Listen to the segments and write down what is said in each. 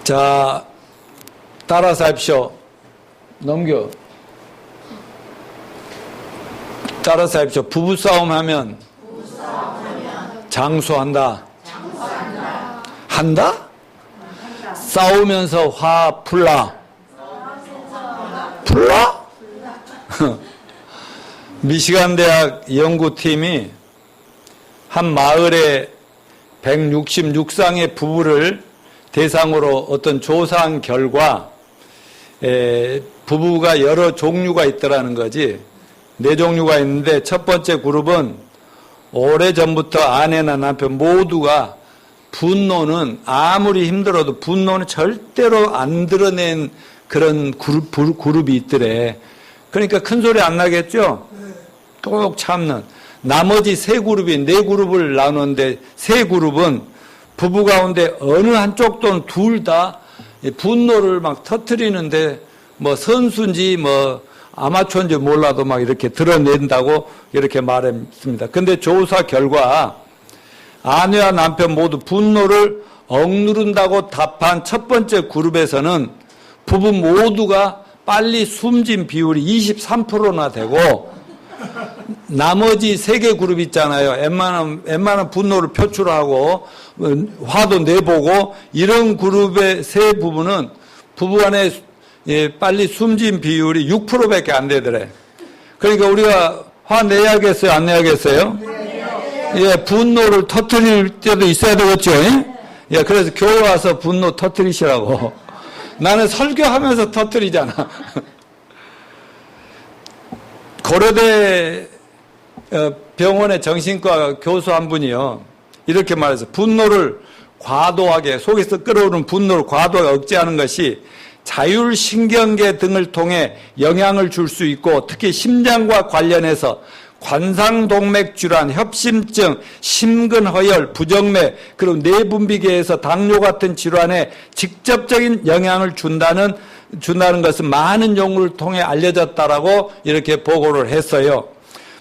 자, 따라서 합시오. 넘겨. 따라서 합시오. 부부싸움 하면 장수한다. 한다? 싸우면서 화 풀라. 풀라? 미시간 대학 연구팀이 한 마을에 166쌍의 부부를 대상으로 어떤 조사한 결과 부부가 여러 종류가 있더라는 거지. 4종류가 있는데 첫 번째 그룹은 오래전부터 아내나 남편 모두가 분노는 아무리 힘들어도 분노는 절대로 안 드러낸 그런 그룹이 있더래. 그러니까 큰 소리 안 나겠죠? 꼭 참는. 나머지 3그룹이 4그룹을 나누는데 3그룹은 부부 가운데 어느 한쪽도 둘 다 분노를 막 터뜨리는데 뭐 선수인지 뭐 아마추어인지 몰라도 막 이렇게 드러낸다고 이렇게 말했습니다. 근데 조사 결과 아내와 남편 모두 분노를 억누른다고 답한 첫 번째 그룹에서는 부부 모두가 빨리 숨진 비율이 23%나 되고 나머지 3개 그룹 있잖아요. 웬만한 분노를 표출하고 화도 내보고 이런 그룹의 3 부부는 부부간에 빨리 숨진 비율이 6%밖에 안 되더래. 그러니까 우리가 화 내야겠어요? 안 내야겠어요? 예, 분노를 터뜨릴 때도 있어야 되겠죠? 예, 그래서 교회 와서 분노 터뜨리시라고. 나는 설교하면서 터뜨리잖아. 고려대 병원의 정신과 교수 한 분이요. 이렇게 말해서 분노를 과도하게, 속에서 끌어오르는 분노를 과도하게 억제하는 것이 자율신경계 등을 통해 영향을 줄 수 있고 특히 심장과 관련해서 관상동맥 질환, 협심증, 심근허열, 부정맥, 그리고 내분비계에서 당뇨 같은 질환에 직접적인 영향을 준다는 것은 많은 연구를 통해 알려졌다라고 이렇게 보고를 했어요.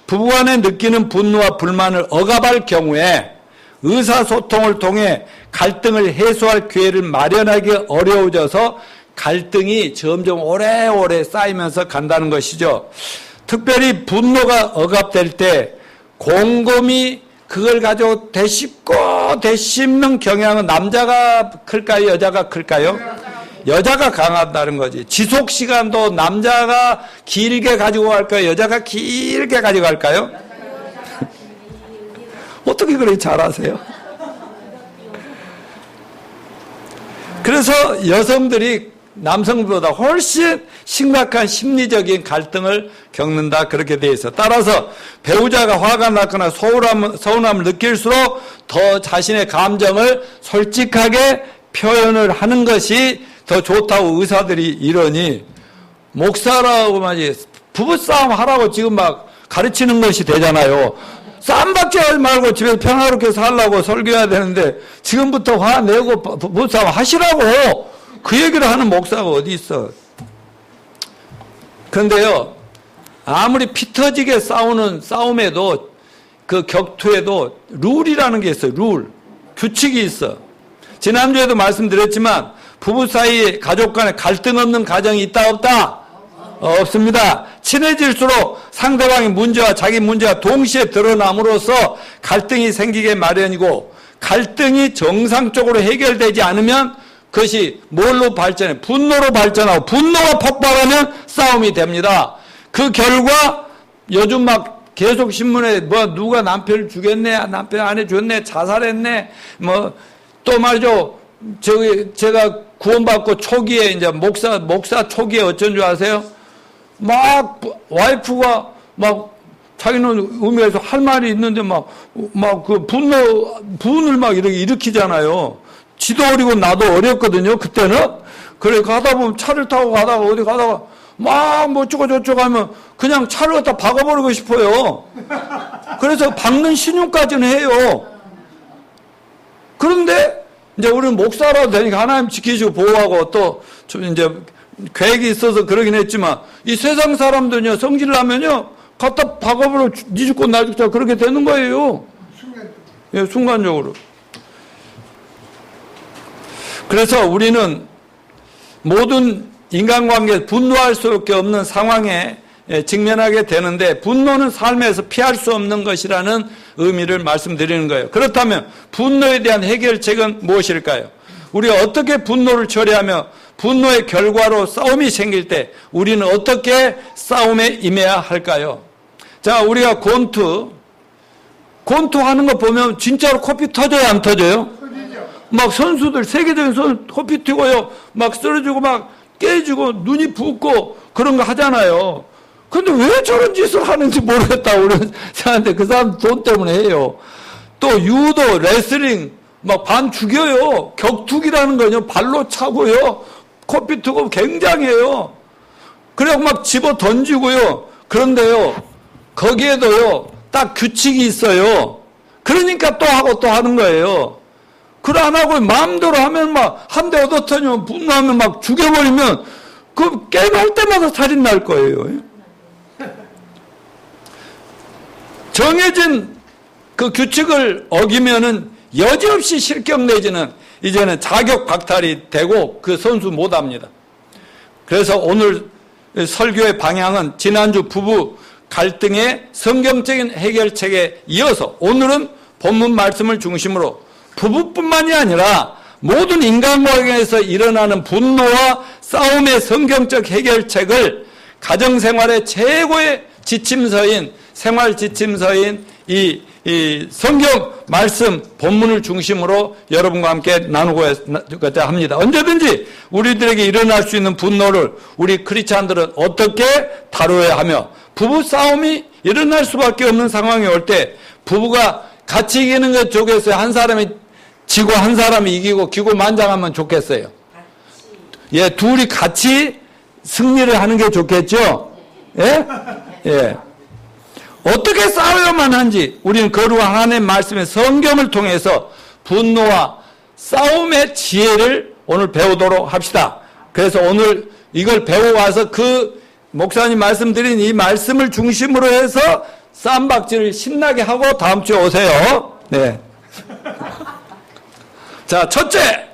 부부간에 느끼는 분노와 불만을 억압할 경우에 의사소통을 통해 갈등을 해소할 기회를 마련하기 어려워져서 갈등이 점점 오래오래 쌓이면서 간다는 것이죠. 특별히 분노가 억압될 때 곰곰이 그걸 가지고 되씹는 경향은 남자가 클까요? 여자가 클까요? 여자가 강하다는 거지. 지속 시간도 남자가 길게 가지고 갈까요? 여자가 길게 가지고 갈까요? 어떻게 그렇게 잘하세요? 그래서 여성들이 남성보다 훨씬 심각한 심리적인 갈등을 겪는다 그렇게 돼 있어. 따라서 배우자가 화가 났거나 서운함을 느낄수록 더 자신의 감정을 솔직하게 표현을 하는 것이 더 좋다고 의사들이 이러니 목사라고 말이 부부싸움 하라고 지금 막 가르치는 것이 되잖아요. 싸움밖에 하지 말고 집에서 평화롭게 살라고 설교해야 되는데 지금부터 화내고 부부싸움 하시라고 그 얘기를 하는 목사가 어디 있어. 그런데요, 아무리 피 터지게 싸우는 싸움에도 그 격투에도 룰이라는 게 있어요. 룰. 규칙이 있어. 지난주에도 말씀드렸지만 부부 사이에 가족 간에 갈등 없는 가정이 있다 없다? 없습니다. 친해질수록 상대방의 문제와 자기 문제가 동시에 드러남으로써 갈등이 생기게 마련이고 갈등이 정상적으로 해결되지 않으면 그것이 뭘로 발전해? 분노로 발전하고 분노가 폭발하면 싸움이 됩니다. 그 결과 요즘 막 계속 신문에 뭐 누가 남편을 죽였네, 남편 아내 죽였네, 자살했네, 뭐 또 말이죠. 제가 구원받고 초기에 이제 목사 초기에 어쩐 줄 아세요? 막 와이프가 막 자기는 의미에서 할 말이 있는데 막 그 분을 막 이렇게 일으키잖아요. 지도 어리고 나도 어렸거든요, 그때는. 그래, 가다 보면 차를 타고 가다가 어디 가다가 막 뭐 어쩌고 저쩌고 하면 그냥 차를 갖다 박아버리고 싶어요. 그래서 박는 신용까지는 해요. 그런데 이제 우리는 목사라도 되니까 하나님 지키시고 보호하고 또 이제 계획이 있어서 그러긴 했지만 이 세상 사람들은요, 성질나면요, 갖다 박아버리고 니 죽고 나 죽자 그렇게 되는 거예요. 예, 순간적으로. 그래서 우리는 모든 인간관계에서 분노할 수밖에 없는 상황에 직면하게 되는데 분노는 삶에서 피할 수 없는 것이라는 의미를 말씀드리는 거예요. 그렇다면 분노에 대한 해결책은 무엇일까요? 우리가 어떻게 분노를 처리하며 분노의 결과로 싸움이 생길 때 우리는 어떻게 싸움에 임해야 할까요? 자, 우리가 권투 하는 거 보면 진짜로 코피 터져요, 안 터져요? 막 선수들, 세계적인 선수 코피 튀고요, 막 쓰러지고 막 깨지고 눈이 붓고 그런 거 하잖아요. 근데 왜 저런 짓을 하는지 모르겠다, 우리는 생각하는데 그 사람 돈 때문에 해요. 또 유도, 레슬링, 막 반 죽여요. 격투기라는 거요, 발로 차고요. 코피 튀고 굉장해요. 그래갖고 막 집어 던지고요. 그런데요, 거기에도요, 딱 규칙이 있어요. 그러니까 또 하고 또 하는 거예요. 그걸 안 하고 마음대로 하면 막 한 대 얻어터지면 분노하면 막 죽여버리면 그 게임할 때마다 살인 날 거예요. 정해진 그 규칙을 어기면은 여지없이 실격 내지는 이제는 자격 박탈이 되고 그 선수 못 합니다. 그래서 오늘 설교의 방향은 지난주 부부 갈등의 성경적인 해결책에 이어서 오늘은 본문 말씀을 중심으로 부부뿐만이 아니라 모든 인간관계에서 일어나는 분노와 싸움의 성경적 해결책을 가정생활의 최고의 지침서인 생활 지침서인 이 성경 말씀 본문을 중심으로 여러분과 함께 나누고자 합니다. 언제든지 우리들에게 일어날 수 있는 분노를 우리 크리스찬들은 어떻게 다루어야 하며 부부 싸움이 일어날 수밖에 없는 상황이 올 때 부부가 같이 이기는 것 쪽에서 한 사람이 지고 한 사람이 이기고 기고만장하면 좋겠어요. 예, 둘이 같이 승리를 하는 게 좋겠죠? 예? 예. 어떻게 싸워야만 한지 우리는 거룩한 하나님의 말씀의 성경을 통해서 분노와 싸움의 지혜를 오늘 배우도록 합시다. 그래서 오늘 이걸 배워와서 그 목사님 말씀드린 이 말씀을 중심으로 해서 쌈박질을 신나게 하고 다음 주에 오세요. 네. 자, 첫째,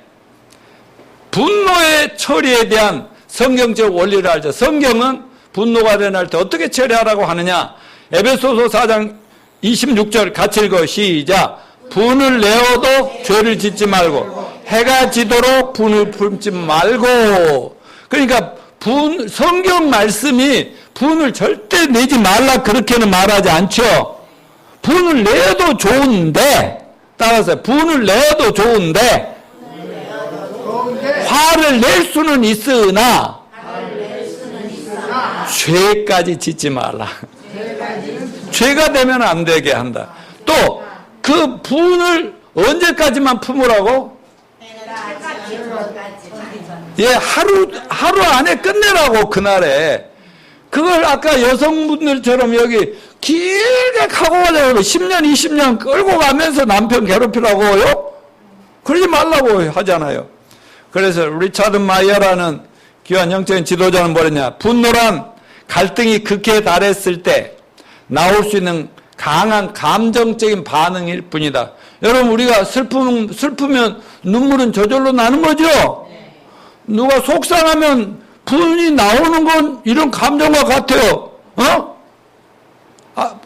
분노의 처리에 대한 성경적 원리를 알죠. 성경은 분노가 일어날 때 어떻게 처리하라고 하느냐. 에베소서 4장 26절 같이 읽어 시작. 분을 내어도 죄를 짓지 말고 해가 지도록 분을 품지 말고. 그러니까 성경 말씀이 분을 절대 내지 말라 그렇게는 말하지 않죠. 분을 내어도 좋은데, 따라서 분을 내어도 좋은데 화를 낼 수는 있으나 죄까지 짓지 말라. 죄가 되면 안 되게 한다. 또 그 분을 언제까지만 품으라고? 예, 하루 안에 끝내라고, 그날에. 그걸 아까 여성분들처럼 여기 길게 가고 가자고 10년, 20년 끌고 가면서 남편 괴롭히라고요? 그러지 말라고 하잖아요. 그래서 리차드 마이어라는 귀한 영적인 지도자는 뭐랬냐. 분노란 갈등이 극해에 달했을 때 나올 수 있는 강한 감정적인 반응일 뿐이다. 여러분, 우리가 슬프면 눈물은 저절로 나는 거죠? 누가 속상하면 분이 나오는 건 이런 감정과 같아요.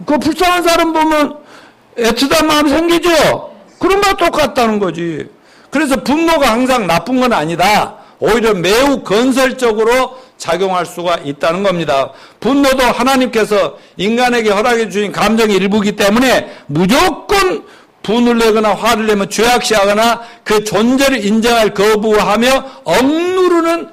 그 불쌍한 사람 보면 애틋한 마음 생기죠? 그런 거 똑같다는 거지. 그래서 분노가 항상 나쁜 건 아니다. 오히려 매우 건설적으로 작용할 수가 있다는 겁니다. 분노도 하나님께서 인간에게 허락해 주신 감정의 일부이기 때문에 무조건 분을 내거나 화를 내면 죄악시하거나 그 존재를 인정할 거부하며 억누르는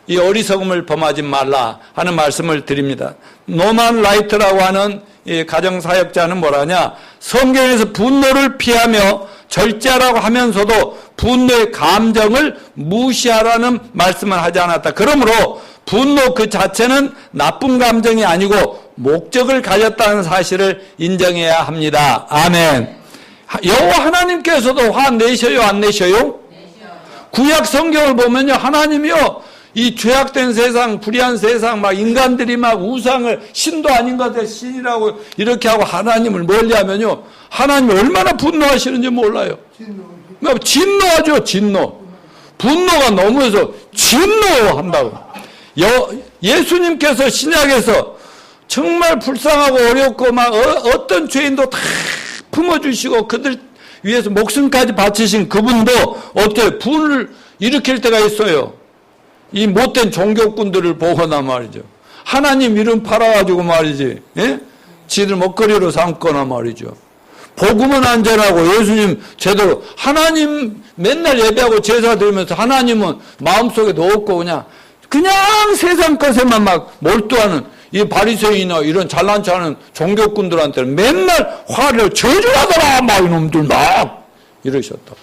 이 어리석음을 범하지 말라 하는 말씀을 드립니다. 노만 라이트라고 하는 이 가정사역자는 뭐라냐, 성경에서 분노를 피하며 절제하라고 하면서도 분노의 감정을 무시하라는 말씀을 하지 않았다. 그러므로 분노 그 자체는 나쁜 감정이 아니고 목적을 가졌다는 사실을 인정해야 합니다. 아멘. 여호와 하나님께서도 화 내셔요, 안 내셔요? 구약 성경을 보면요, 하나님이요, 이 죄악된 세상, 불의한 세상, 막 인간들이 막 우상을 신도 아닌 것들 신이라고 이렇게 하고 하나님을 멀리하면요, 하나님이 얼마나 분노하시는지 몰라요. 진노하죠, 진노. 분노가 너무해서 진노한다고. 예수님께서 신약에서 정말 불쌍하고 어렵고 막 어떤 죄인도 다 품어주시고 그들 위해서 목숨까지 바치신 그분도 어때요? 분을 일으킬 때가 있어요. 이 못된 종교꾼들을 보거나 말이죠. 하나님 이름 팔아가지고 말이지, 예? 지들 먹거리로 삼거나 말이죠. 복음은 안 전하고 예수님 제대로 하나님 맨날 예배하고 제사 드리면서 하나님은 마음속에도 없고 그냥 세상 것에만 막 몰두하는 이 바리새인이나 이런 잘난 척하는 종교꾼들한테는 맨날 화를 저주하더라 막 이놈들 막 이러셨다.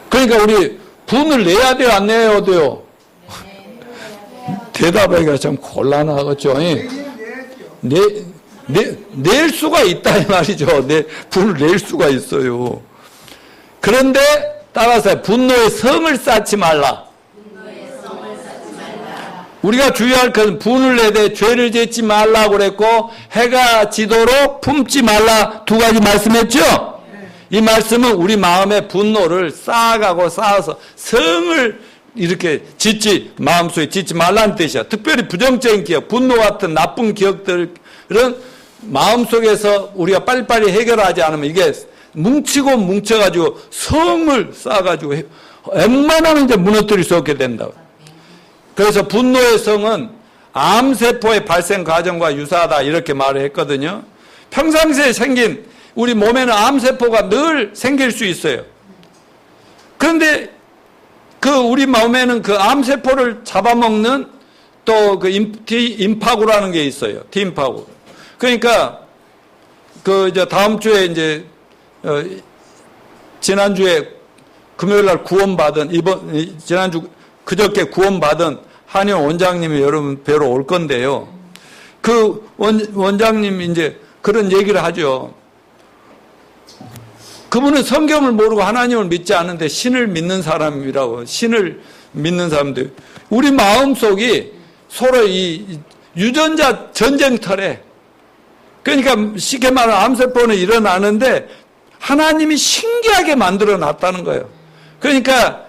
그러니까 우리 분을 내야 돼요, 안 내야 돼요? 대답하기가 참 곤란하겠죠. 낼 수가 있다 이 말이죠. 분을 낼 수가 있어요. 그런데 따라서 분노의 성을 쌓지 말라. 우리가 주의할 것은 분을 내되 죄를 짓지 말라고 그랬고 해가 지도록 품지 말라 두 가지 말씀했죠. 이 말씀은 우리 마음의 분노를 쌓아가고 쌓아서 성을 이렇게 마음속에 짓지 말라는 뜻이야. 특별히 부정적인 기억, 분노 같은 나쁜 기억들은 마음속에서 우리가 빨리빨리 해결하지 않으면 이게 뭉쳐가지고 성을 쌓아가지고 웬만하면 이제 무너뜨릴 수 없게 된다. 그래서 분노의 성은 암세포의 발생 과정과 유사하다 이렇게 말을 했거든요. 평상시에 생긴 우리 몸에는 암세포가 늘 생길 수 있어요. 그런데 우리 몸에는 그 암세포를 잡아먹는 또 임파구라는 게 있어요. T임파구. 그러니까 이제 다음 주에 이제 지난주에 금요일 날 구원받은 지난주 그저께 구원받은 한영 원장님이 여러분 뵈러 올 건데요. 그 원장님이 이제 그런 얘기를 하죠. 그분은 성경을 모르고 하나님을 믿지 않는데 신을 믿는 사람이라고. 신을 믿는 사람들. 우리 마음속이 서로 이 유전자 전쟁터래. 그러니까 쉽게 말하면 암세포는 일어나는데 하나님이 신기하게 만들어 놨다는 거예요. 그러니까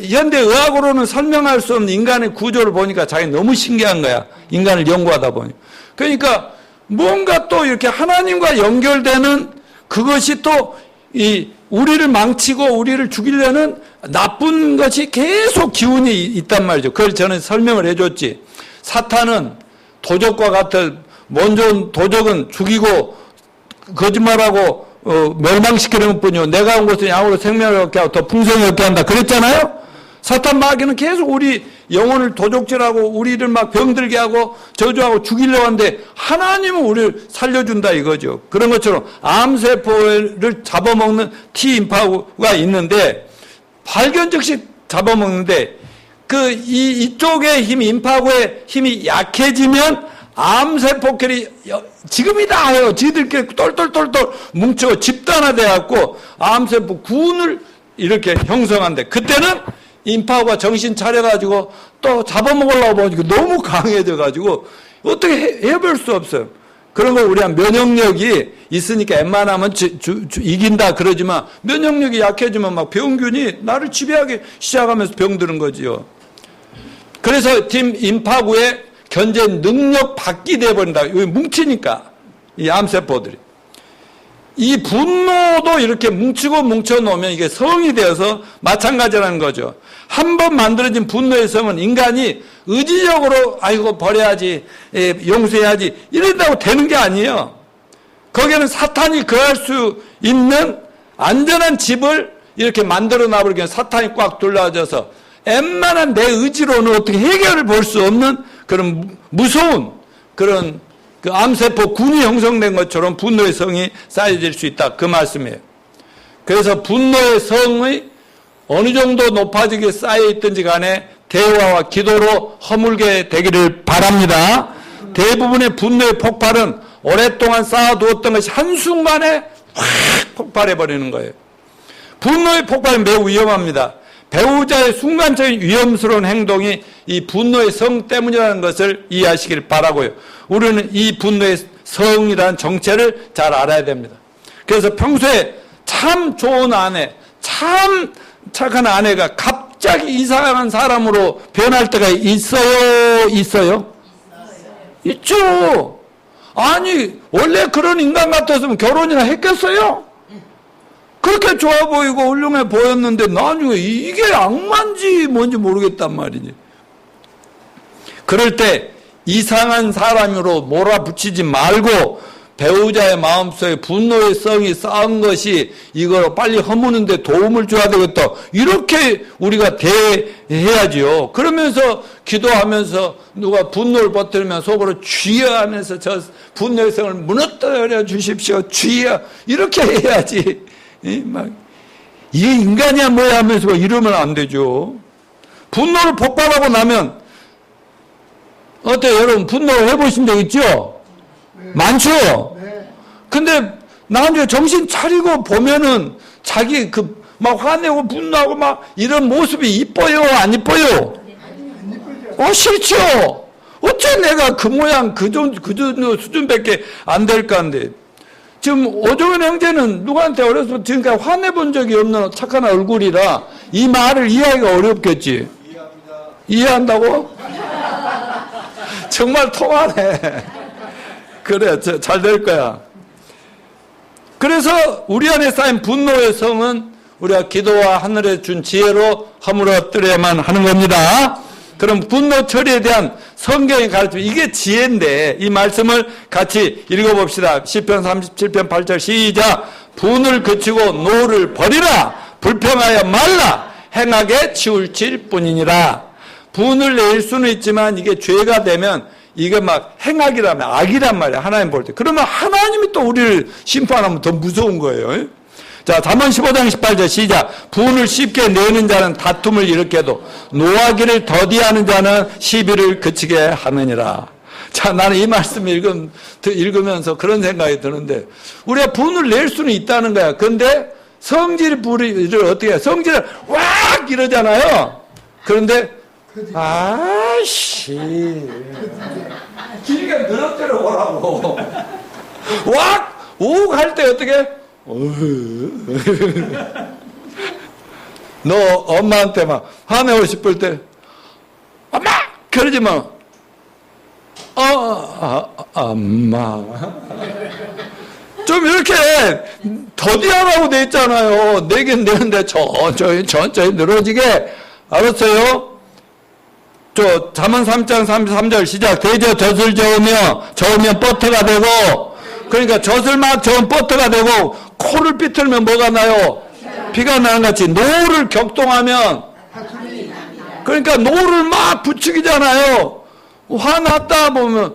현대 의학으로는 설명할 수 없는 인간의 구조를 보니까 자기 너무 신기한 거야. 인간을 연구하다 보니. 그러니까 뭔가 또 이렇게 하나님과 연결되는 그것이 또 우리를 망치고 우리를 죽이려는 나쁜 것이 계속 기운이 있단 말이죠. 그걸 저는 설명을 해줬지. 사탄은 도적과 같은 먼저 도적은 죽이고 거짓말하고 멸망시키는 뿐이요. 내가 온 것은 양으로 생명을 얻게 하고 더 풍성히 얻게 한다. 그랬잖아요. 사탄 마귀는 계속 우리 영혼을 도적질하고 우리를 막 병들게 하고 저주하고 죽이려고 하는데 하나님은 우리를 살려준다 이거죠. 그런 것처럼 암세포를 잡아먹는 T임파구가 있는데 발견 즉시 잡아먹는데 이쪽의 힘, 임파구의 힘이 약해지면 암세포끼리 지금이다 해요. 지들끼리 똘똘똘똘 뭉쳐 집단화돼갖고 암세포 군을 이렇게 형성한대. 그때는 임파구가 정신 차려가지고 또 잡아먹으려고 보니까 너무 강해져가지고 어떻게 해볼 수 없어요. 그런 거 우리가 면역력이 있으니까 웬만하면 이긴다 그러지만 면역력이 약해지면 막 병균이 나를 지배하기 시작하면서 병드는 거지요. 그래서 임파구의 견제 능력 밖이 돼버린다. 여기 뭉치니까 이 암세포들이. 이 분노도 이렇게 뭉치고 뭉쳐놓으면 이게 성이 되어서 마찬가지라는 거죠. 한번 만들어진 분노의 성은 인간이 의지적으로 아이고 버려야지, 용서해야지 이런다고 되는 게 아니에요. 거기에는 사탄이 거할 수 있는 안전한 집을 이렇게 만들어 놔버리면 사탄이 꽉 둘러져서 웬만한 내 의지로는 어떻게 해결을 볼 수 없는 그런 무서운 그런 암세포 군이 형성된 것처럼 분노의 성이 쌓여질 수 있다. 그 말씀이에요. 그래서 분노의 성의 어느 정도 높아지게 쌓여있든지 간에 대화와 기도로 허물게 되기를 바랍니다. 대부분의 분노의 폭발은 오랫동안 쌓아두었던 것이 한순간에 확 폭발해버리는 거예요. 분노의 폭발은 매우 위험합니다. 배우자의 순간적인 위험스러운 행동이 이 분노의 성 때문이라는 것을 이해하시길 바라고요. 우리는 이 분노의 성이라는 정체를 잘 알아야 됩니다. 그래서 평소에 참 좋은 아내, 참 착한 아내가 갑자기 이상한 사람으로 변할 때가 있어요? 있어요? 있죠. 아니 원래 그런 인간 같았으면 결혼이나 했겠어요? 그렇게 좋아 보이고 훌륭해 보였는데 나중에 이게 악마인지 뭔지 모르겠단 말이지. 그럴 때 이상한 사람으로 몰아붙이지 말고 배우자의 마음속에 분노의 성이 쌓은 것이 이걸 빨리 허무는데 도움을 줘야 되겠다. 이렇게 우리가 대해야지요. 그러면서 기도하면서 누가 분노를 버티면 속으로 주여 하면서 저 분노의 성을 무너뜨려 주십시오. 주여. 이렇게 해야지. 막 이게 인간이야 뭐야 하면서 이러면 안 되죠. 분노를 폭발하고 나면 어때요 여러분? 분노 해보신 적 있죠? 많죠? 근데 나중에 정신 차리고 보면은 자기 막 화내고 분노하고 막 이런 모습이 이뻐요? 안 이뻐요? 싫죠? 어째 내가 그 모양 그 정도 수준밖에 안 될까 한데. 지금 오종현 형제는 누구한테 어려서 지금까지 화내본 적이 없는 착한 얼굴이라 이 말을 이해하기가 어렵겠지. 이해합니다. 이해한다고? 정말 통하네. 그래, 잘 될 거야. 그래서 우리 안에 쌓인 분노의 성은 우리가 기도와 하늘에 준 지혜로 허물어뜨려야만 하는 겁니다. 그럼 분노 처리에 대한 성경의 가르침, 이게 지혜인데 이 말씀을 같이 읽어봅시다. 시편 37편 8절 시작. 분을 그치고 노를 버리라. 불평하여 말라. 행하게 치울칠 뿐이니라. 분을 낼 수는 있지만 이게 죄가 되면 이게 막 행악이라면 악이란 말이야. 하나님 볼 때. 그러면 하나님이 또 우리를 심판하면 더 무서운 거예요. 자, 잠언 15장 18절 시작. 분을 쉽게 내는 자는 다툼을 일으켜도 노하기를 더디하는 자는 시비를 그치게 하느니라. 자, 나는 이 말씀 읽으면서 그런 생각이 드는데 우리가 분을 낼 수는 있다는 거야. 근데 성질을 어떻게 해? 성질을 왁 이러잖아요. 그런데 아씨 길게 늘어뜨려 보라고 왁 옥 할 때 어떻게 너 엄마한테 막 화내고 싶을 때 엄마 그러지 마. 엄마 좀 이렇게 더디하라고 돼 있잖아요. 내긴 되는데 천천히 늘어지게. 알았어요? 잠언 3장 33절 시작. 대저 젖을 저으면 버터가 되고, 그러니까 젖을 막 저으면 버터가 되고, 코를 삐틀면 뭐가 나요? 피가 나는 같이 노를 격동하면, 그러니까 노를 막 부추기잖아요. 화났다 보면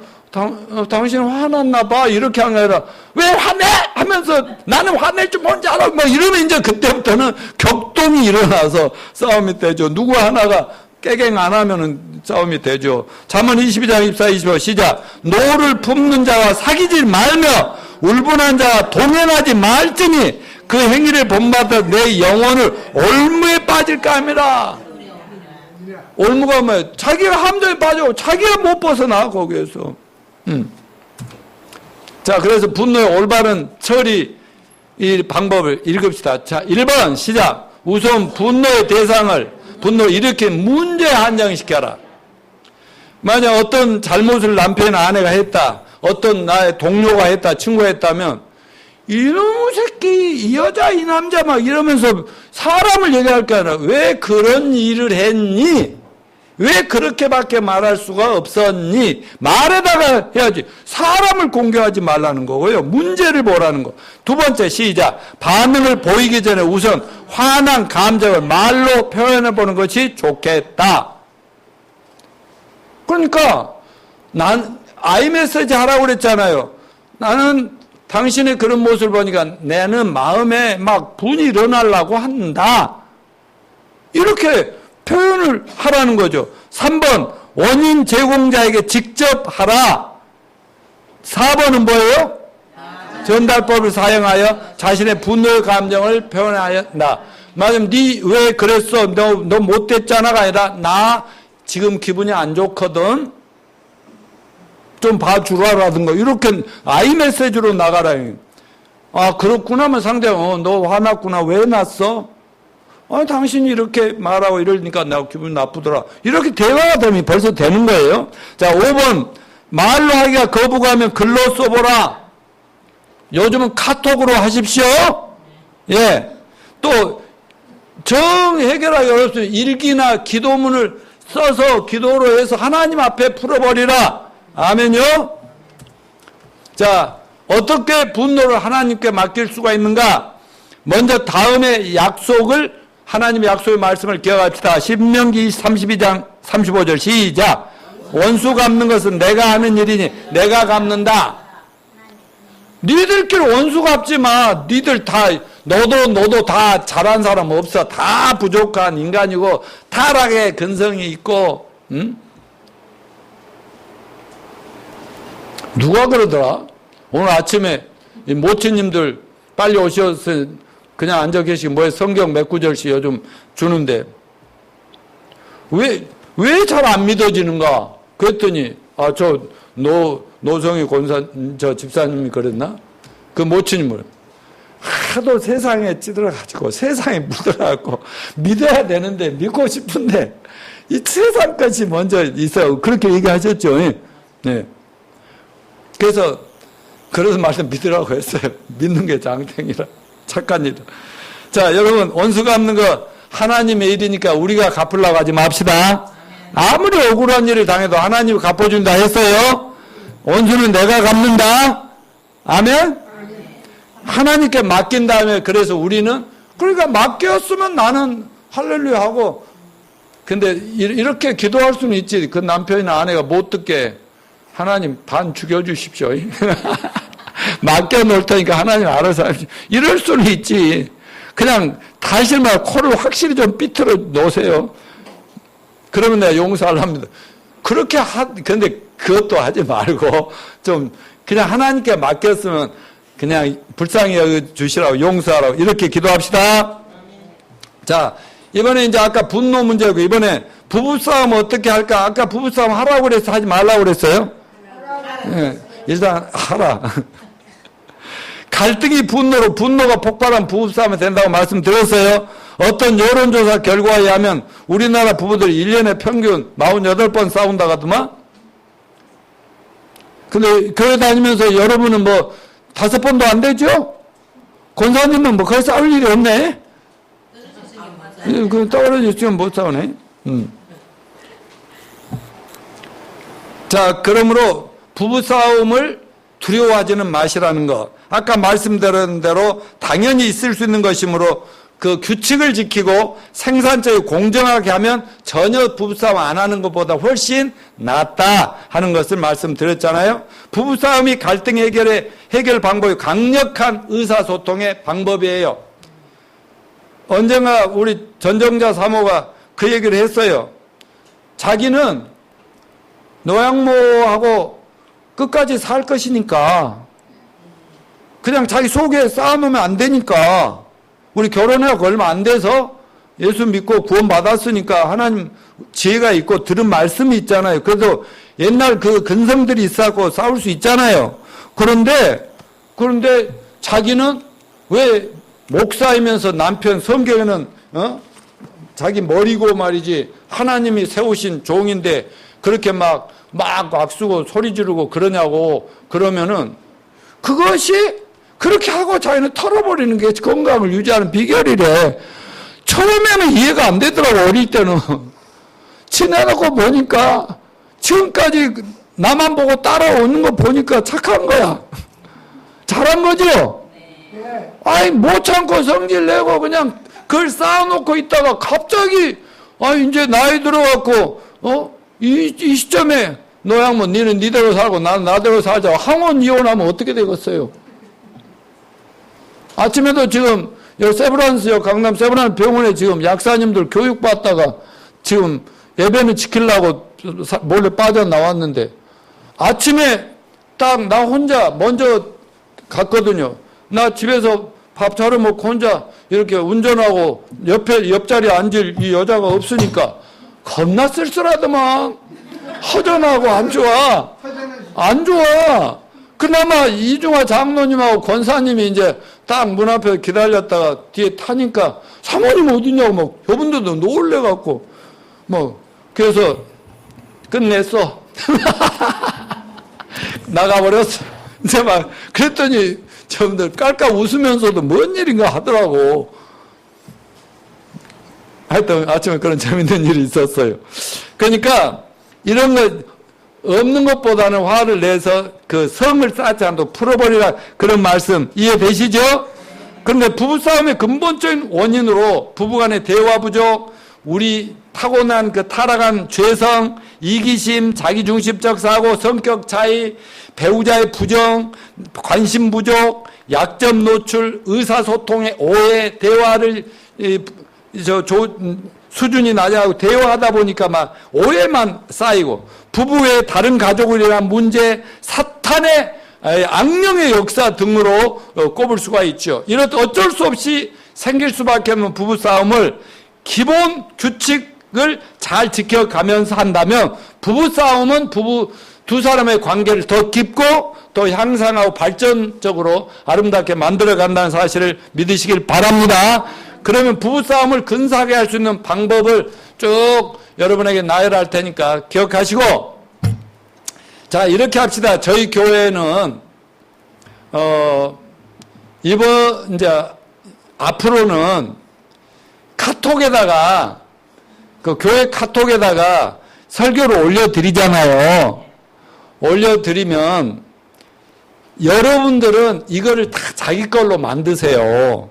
당신 화났나 봐 이렇게 하는 게 아니라 왜 화내? 하면서 나는 화낼 줄 뭔지 알아. 뭐 이러면 이제 그때부터는 격동이 일어나서 싸움이 되죠. 누구 하나가 깨갱 안 하면은 싸움이 되죠. 잠언 22장 24, 25 시작. 노를 품는 자와 사귀지 말며 울분한 자와 동행하지 말지니 그 행위를 본받아 내 영혼을 올무에 빠질까 함이라. 올무가 뭐예요? 자기가 함정에 빠져 자기가 못 벗어나 거기에서. 자, 그래서 분노의 올바른 처리 이 방법을 읽읍시다. 자, 1번 시작. 우선 분노의 대상을 분노를 일으킨 문제에 한정시켜라. 만약 어떤 잘못을 남편 아내가 했다. 어떤 나의 동료가 했다. 친구가 했다면 이놈의 새끼 이 여자 이 남자 막 이러면서 사람을 얘기할 게 아니라 왜 그런 일을 했니? 왜 그렇게밖에 말할 수가 없었니? 말에다가 해야지. 사람을 공격하지 말라는 거고요. 문제를 보라는 거. 두 번째 시작. 반응을 보이기 전에 우선 화난 감정을 말로 표현해 보는 것이 좋겠다. 그러니까 난 아이메시지 하라고 그랬잖아요. 나는 당신의 그런 모습을 보니까 나는 마음에 막 분이 일어나려고 한다. 이렇게 표현을 하라는 거죠. 3번 원인 제공자에게 직접 하라. 4번은 뭐예요? 전달법을 사용하여 자신의 분노의 감정을 표현한다. 맞으면 네 왜 그랬어? 너 못됐잖아가 아니라 나 지금 기분이 안 좋거든. 좀 봐주라라든가 이렇게 아이메시지로 나가라. 아 그렇구나 하면 상대가 너 화났구나. 왜 났어? 당신이 이렇게 말하고 이러니까 나 기분 나쁘더라. 이렇게 대화가 되면 벌써 되는 거예요. 자, 5번. 말로 하기가 거부가면 글로 써보라. 요즘은 카톡으로 하십시오. 예. 또, 정 해결하기 어렵습니다. 일기나 기도문을 써서 기도로 해서 하나님 앞에 풀어버리라. 아멘요? 자, 어떻게 분노를 하나님께 맡길 수가 있는가? 먼저 다음에 약속을, 하나님의 약속의 말씀을 기억합시다. 신명기 32장 35절 시작. 원수 갚는 것은 내가 하는 일이니 내가 갚는다. 니들끼리 원수 갚지 마. 니들 다 너도 다 잘한 사람 없어. 다 부족한 인간이고 타락의 근성이 있고. 응? 누가 그러더라? 오늘 아침에 이 모치님들 빨리 오셔서 그냥 앉아 계시고 뭐에 성경 몇 구절씩 요즘 주는데 왜 잘 안 믿어지는가? 그랬더니 노성희 저 집사님이 그랬나? 그 모치님을 하도 세상에 찌들어가지고 세상에 묻어가지고 믿어야 되는데 믿고 싶은데 이 세상 것이 먼저 있어. 그렇게 얘기하셨죠. 네. 그래서 말씀 믿으라고 했어요. 믿는 게 장땡이라. 착한 일. 자, 여러분 원수 갚는 거 하나님의 일이니까 우리가 갚으려고 하지 맙시다. 아무리 억울한 일을 당해도 하나님이 갚아준다 했어요. 원수는 내가 갚는다. 아멘? 하나님께 맡긴 다음에 그래서 우리는 그러니까 맡겼으면 나는 할렐루야 하고 근데 이렇게 기도할 수는 있지. 그 남편이나 아내가 못 듣게 하나님 반 죽여주십시오. 맡겨놓을 테니까 하나님 알아서 하십시오. 이럴 수는 있지. 그냥 다시 말 코를 확실히 좀 삐뚤어 놓으세요. 그러면 내가 용서를 합니다. 그렇게 근데 그것도 하지 말고 좀 그냥 하나님께 맡겼으면 그냥 불쌍히 여겨주시라고 용서하라고 이렇게 기도합시다. 자, 이번에 이제 아까 분노 문제고 이번에 부부싸움 어떻게 할까? 아까 부부싸움 하라고 그래서 하지 말라고 그랬어요? 네, 일단 하라. 갈등이 분노가 폭발한 부부싸움이 된다고 말씀드렸어요. 어떤 여론조사 결과에 의하면 우리나라 부부들이 1년에 평균 48번 싸운다고 하더만. 근데 교회 다니면서 여러분은 뭐 5번도 안 되죠? 권사님은 뭐 거기 싸울 일이 없네? 그 떨어졌으면 못 싸우네. 자, 그러므로 부부싸움을 두려워하지는 마시라는 거. 아까 말씀드린 대로 당연히 있을 수 있는 것이므로 그 규칙을 지키고 생산적이고 공정하게 하면 전혀 부부싸움 안 하는 것보다 훨씬 낫다 하는 것을 말씀드렸잖아요. 부부싸움이 갈등 해결 방법이 강력한 의사소통의 방법이에요. 언젠가 우리 전정자 사모가 그 얘기를 했어요. 자기는 노양모하고 끝까지 살 것이니까 그냥 자기 속에 쌓아놓으면 안 되니까 우리 결혼하고 얼마 안 돼서 예수 믿고 구원 받았으니까 하나님 지혜가 있고 들은 말씀이 있잖아요. 그래도 옛날 그 근성들이 있었고 싸울 수 있잖아요. 그런데 자기는 왜 목사이면서 남편 성경에는 자기 머리고 말이지 하나님이 세우신 종인데 그렇게 막 악수고 소리 지르고 그러냐고 그러면은 그것이 그렇게 하고 자기는 털어버리는 게 건강을 유지하는 비결이래. 처음에는 이해가 안 되더라고. 어릴 때는 지내놓고 보니까 지금까지 나만 보고 따라오는 거 보니까 착한 거야. 잘한 거죠? 아니 못 참고 성질 내고 그냥 그걸 쌓아놓고 있다가 갑자기 이제 나이 들어갖고 이 시점에 노양모 니는 니대로 살고 나는 나대로 살자. 항원 이혼하면 어떻게 되겠어요? 아침에도 지금 세브란스요 강남 세브란스 병원에 지금 약사님들 교육받다가 지금 예배는 지키려고 몰래 빠져나왔는데 아침에 딱 나 혼자 먼저 갔거든요. 나 집에서 밥 차려 먹고 혼자 이렇게 운전하고 옆자리에 앉을 이 여자가 없으니까 겁나 쓸쓸하더만. 허전하고 안 좋아. 안 좋아. 그나마 이중화 장로님하고 권사님이 이제 딱 문 앞에 기다렸다가 뒤에 타니까 사모님 어디냐고 막 저분들도 놀래갖고 뭐 그래서 끝냈어. 나가버렸어. 이제 막 그랬더니 저분들 깔깔 웃으면서도 뭔 일인가 하더라고. 하여튼 아침에 그런 재밌는 일이 있었어요. 그러니까 이런 거 없는 것보다는 화를 내서 그 성을 쌓지 않도록 풀어버리라 그런 말씀 이해되시죠? 그런데 부부싸움의 근본적인 원인으로 부부간의 대화 부족, 우리 타고난 그 타락한 죄성, 이기심, 자기중심적 사고, 성격 차이, 배우자의 부정, 관심 부족, 약점 노출, 의사소통의 오해, 대화를 수준이 낮아가고 대화하다 보니까 막 오해만 쌓이고 부부 외 다른 가족을 위한 문제, 사탄의 악령의 역사 등으로 꼽을 수가 있죠. 이렇듯 어쩔 수 없이 생길 수밖에 없는 부부싸움을 기본 규칙을 잘 지켜가면서 한다면 부부싸움은 부부 두 사람의 관계를 더 깊고 더 향상하고 발전적으로 아름답게 만들어간다는 사실을 믿으시길 바랍니다. 그러면 부부싸움을 근사하게 할 수 있는 방법을 쭉 여러분에게 나열할 테니까 기억하시고, 자, 이렇게 합시다. 저희 교회는, 이제, 앞으로는 카톡에다가, 그 교회 카톡에다가 설교를 올려드리잖아요. 올려드리면, 여러분들은 이거를 다 자기 걸로 만드세요.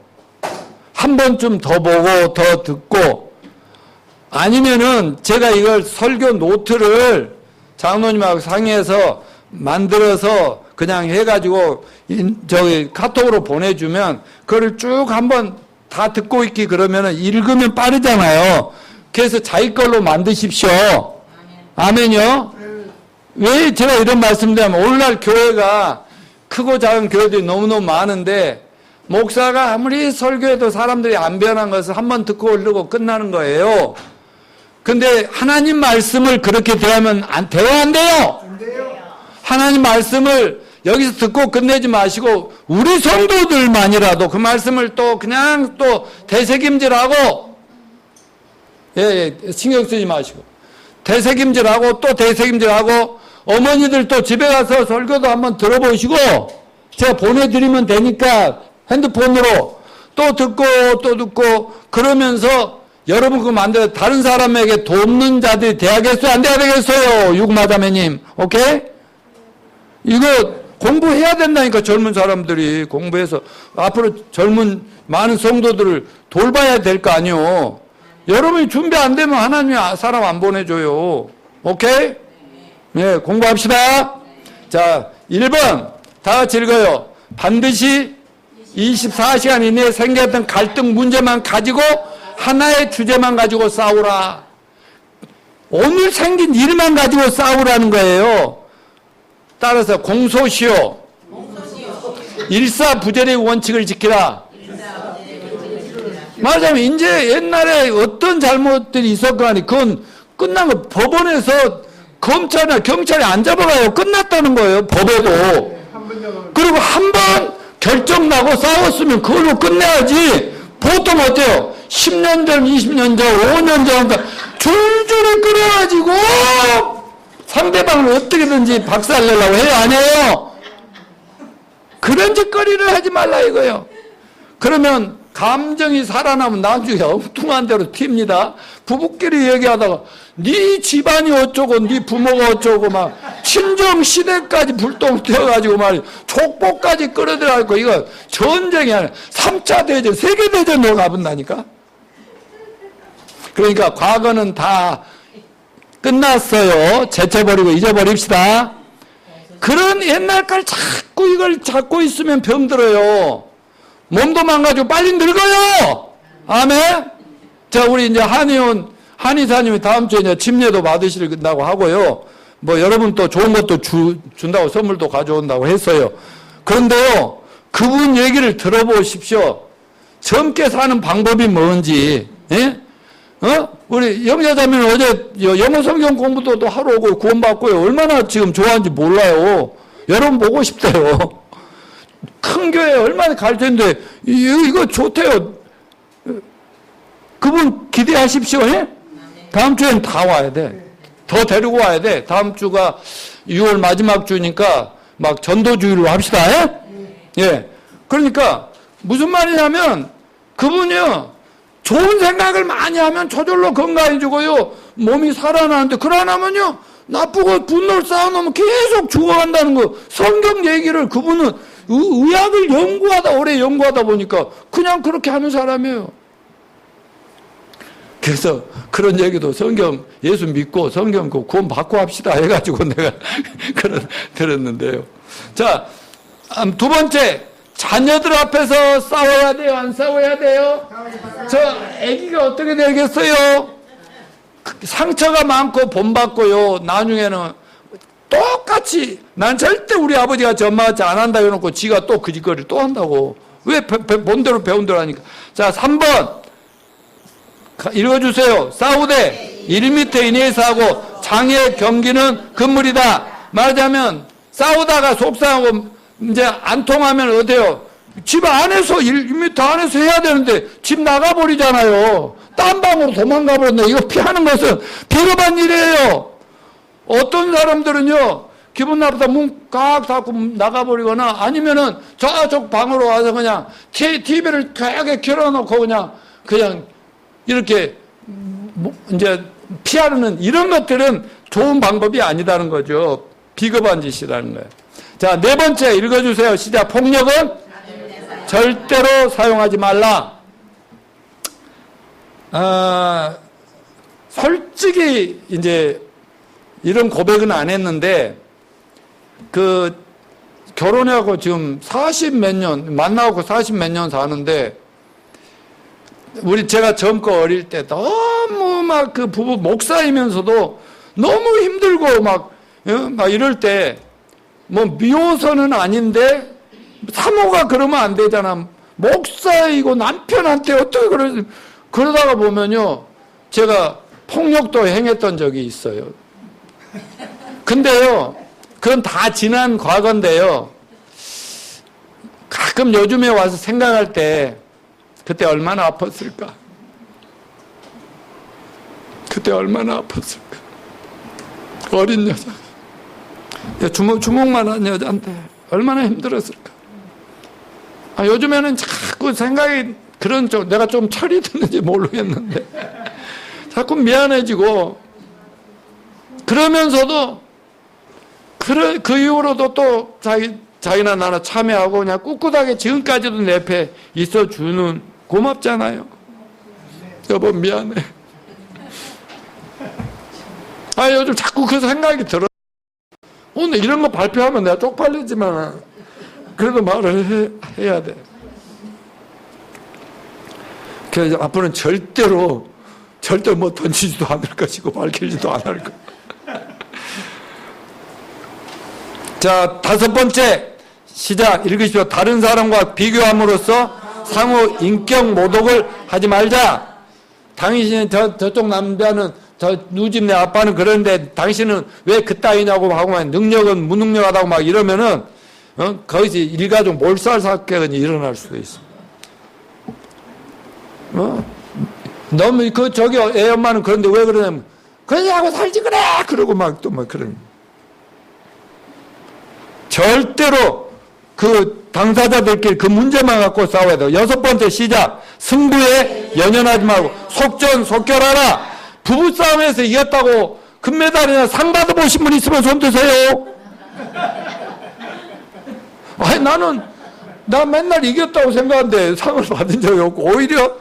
한 번쯤 더 보고 더 듣고, 아니면은 제가 이걸 설교 노트를 장로님하고 상의해서 만들어서 그냥 해가지고 저기 카톡으로 보내주면 그걸 쭉 한번 다 듣고 있기 그러면은 읽으면 빠르잖아요. 그래서 자기 걸로 만드십시오. 아멘요? 왜 제가 이런 말씀드리냐면 오늘날 교회가 크고 작은 교회들이 너무너무 많은데 목사가 아무리 설교해도 사람들이 안 변한 것을 한번 듣고 오르고 끝나는 거예요. 근데 하나님 말씀을 그렇게 대하면 대화 안 돼요. 하나님 말씀을 여기서 듣고 끝내지 마시고 우리 성도들만이라도 그 말씀을 또 그냥 또 되새김질하고 신경 쓰지 마시고 되새김질하고 또 되새김질하고 어머니들 또 집에 가서 설교도 한번 들어보시고 제가 보내드리면 되니까 핸드폰으로 또 듣고 그러면서 여러분 그거 만들어 다른 사람에게 돕는 자들이 돼야겠어요? 안 돼야 되겠어요? 육마자매님. 오케이? 이거 공부해야 된다니까 젊은 사람들이 공부해서 앞으로 젊은 많은 성도들을 돌봐야 될 거 아니요. 여러분이 준비 안 되면 하나님이 사람 안 보내줘요. 오케이? 네, 공부합시다. 자, 1번 다 같이 읽어요. 반드시 24시간 이내에 생겼던 갈등 문제만 가지고 하나의 주제만 가지고 싸우라. 오늘 생긴 일만 가지고 싸우라는 거예요. 따라서 공소시효. 일사부재의 원칙을 지키라. 말하자면 이제 옛날에 어떤 잘못들이 있었거니 그건 끝난 거 법원에서 검찰이나 경찰이 안 잡아가요. 끝났다는 거예요. 법에도. 그리고 한 번 결정 나고 싸웠으면 그걸로 끝내야지. 보통 어때요? 10년 전, 20년 전, 5년 전, 줄줄이 끌어가지고 상대방을 어떻게든지 박살내려고 해요? 안 해요? 그런 짓거리를 하지 말라 이거예요. 그러면 감정이 살아나면 나중에 엉뚱한 대로 튑니다. 부부끼리 얘기하다가 네 집안이 어쩌고 네 부모가 어쩌고 막 친정 시대까지 불똥 튀어가지고 말이야 족보까지 끌어들어가고 이거 전쟁이 아니라 3차 대전 세계대전으로 가본다니까. 그러니까 과거는 다 끝났어요. 제쳐버리고 잊어버립시다. 그런 옛날 걸 자꾸 이걸 잡고 있으면 병들어요. 몸도 망가지고 빨리 늙어요. 아멘. 자, 우리 이제 한의사님이 다음 주에 이제 침례도 받으신다고 하고요. 뭐 여러분 또 좋은 것도 준다고 선물도 가져온다고 했어요. 그런데요, 그분 얘기를 들어보십시오. 젊게 사는 방법이 뭔지. 예? 우리 영자자매는 어제 영어 성경 공부도 또 하러 오고 구원받고요. 얼마나 지금 좋아하는지 몰라요. 여러분 보고 싶대요. 큰 교회 얼마나 가르쳤는데 이거 좋대요. 그분 기대하십시오. 예? 다음 주엔 다 와야 돼. 더 데리고 와야 돼. 다음 주가 6월 마지막 주니까 막 전도주의로 합시다. 예? 예. 그러니까 무슨 말이냐면 그분이요. 좋은 생각을 많이 하면 저절로 건강해지고요. 몸이 살아나는데 그러나면요. 나쁘고 분노를 쌓아놓으면 계속 죽어간다는 거. 성경 얘기를 그분은 의학을 오래 연구하다 보니까 그냥 그렇게 하는 사람이에요. 그래서 그런 얘기도 성경 예수 믿고 성경 구원 받고 합시다 해가지고 내가 들었는데요. 자, 두 번째. 자녀들 앞에서 싸워야 돼요? 안 싸워야 돼요? 저 아기가 어떻게 되겠어요? 상처가 많고 본받고요. 나중에는 똑같이 난 절대 우리 아버지가 저 엄마 같이 안 한다 해놓고 지가 또 그 짓거리를 또 한다고. 왜 본대로 배운 대로 하니까. 자, 3번 읽어주세요. 싸우되 1m 이내에서 하고 장애 경기는 금물이다. 말하자면 싸우다가 속상하고 이제 안 통하면 어때요? 집 안에서 1m 안에서 해야 되는데 집 나가버리잖아요. 딴 방으로 도망가버렸네. 이거 피하는 것은 비겁한 일이에요. 어떤 사람들은요, 기분 나쁘다 문 꽉 닫고 나가버리거나 아니면은 저쪽 방으로 와서 그냥 TV를 크게 켜놓고 그냥 이렇게 이제 피하는 이런 것들은 좋은 방법이 아니다는 거죠. 비겁한 짓이라는 거예요. 자, 네 번째 읽어주세요. 시작. 폭력은 절대로 사용하지 말라. 솔직히 이제 이런 고백은 안 했는데 결혼하고 지금 40 몇 년 만나고 40 몇 년 사는데 제가 젊고 어릴 때 너무 막 그 부부 목사이면서도 너무 힘들고 막 이럴 때 뭐 미워서는 아닌데 사모가 그러면 안 되잖아. 목사이고 남편한테 어떻게 그러다가 보면요. 제가 폭력도 행했던 적이 있어요. 근데요. 그건 다 지난 과거인데요. 가끔 요즘에 와서 생각할 때 그때 얼마나 아팠을까? 그때 얼마나 아팠을까? 어린 여자. 주먹만한 여자인데 얼마나 힘들었을까? 요즘에는 자꾸 생각이 그런 쪽 내가 좀 철이 드는지 모르겠는데 자꾸 미안해지고 그러면서도 그 이후로도 또 자기나 나나 참여하고 그냥 꿋꿋하게 지금까지도 내 옆에 있어주는 고맙잖아요. 여보 미안해. 요즘 자꾸 그 생각이 들어. 오늘 이런 거 발표하면 내가 쪽팔리지만 그래도 말을 해야 돼. 그래서 앞으로는 절대로 뭐 던지지도 않을 것이고 밝히지도 않을 것. 자, 다섯 번째 시작 읽으시오. 다른 사람과 비교함으로써 상호 인격 모독을 하지 말자. 당신이 저쪽 남자는 저 누집 내 아빠는 그러는데 당신은 왜 그따위냐고 하고 막 능력은 무능력하다고 막 이러면은 거기서 일가족 몰살 사건이 일어날 수도 있어. 너무 저기 애 엄마는 그런데 왜 그러냐면 그러냐고 살지 그래 그러고 막 또 막 그런. 절대로 그 당사자들끼리 그 문제만 갖고 싸워야 돼요. 여섯 번째 시작. 승부에 연연하지 말고 속전속결하라. 부부싸움에서 이겼다고 금메달이나 상 받아보신 분 있으면 손 드세요. 나 맨날 이겼다고 생각하는데 상을 받은 적이 없고 오히려